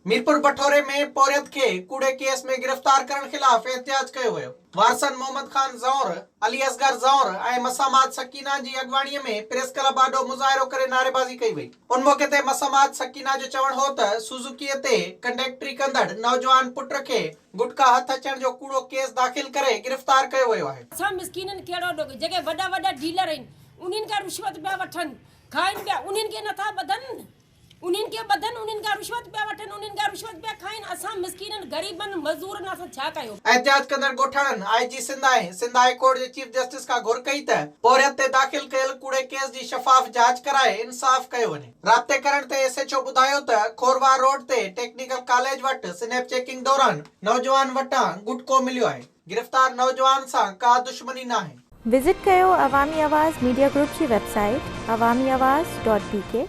मीरपुर बठोरे में पोरियत के कूड़े केस में गिरफ्तार करण खिलाफ एहतिजाज कियो वियो। वारसन मोहम्मद खान ज़ौर, अली असगर ज़ौर ऐं मसामात सकीना जी अगवाणीअ में प्रेस क्लब आॾो मुज़ाहिरो करे नारेबाज़ी कई वई। उन मौके ते मसामात सकीना जो चवण हो त सुजुकीअ ते कंडक्टरी कंदड़ नौजवान पुट खे गुटका हथ अचण जो कूड़ो केस दाख़िल करे गिरफ्तार कयो वियो आहे। असां मिस्कीननि कहिड़ो जेके वॾा वॾा डीलर आहिनि उन्हनि खां रिश्वत पिया वठनि, खाइनि पिया, उन्हनि खे नथा ॿधनि, उन्हनि खे ॿधनि, उन्हनि खां रिश्वत पिया वठनि, उन्हनि खां रिश्वत पिया खाइनि। असां मिस्कीननि ग़रीबनि मज़दूरनि असां छा कयो? एहतिजाज कंदड़ ॻोठाणनि आईजी सिंध ऐं सिंध हाई कोर्ट जे चीफ जस्टिस खां घुर कई त पोरियत ते दाख़िल कयल कूड़े केस जी शफ़ाफ़ जांच कराए इंसाफ़ कयो वञे। राब्ते करण ते एसएचओ ॿुधायो त खोरवा रोड ते टेक्निकल कॉलेज वटि स्नैप चेकिंग दौरान नौजवान वटां गुटको मिलियो आहे। गिरफ़्तार नौजवान सां का दुश्मनी नाहे। विजिट कयो अवामी आवाज़ मीडिया ग्रुप जी वेबसाइट awamiawaz.pk।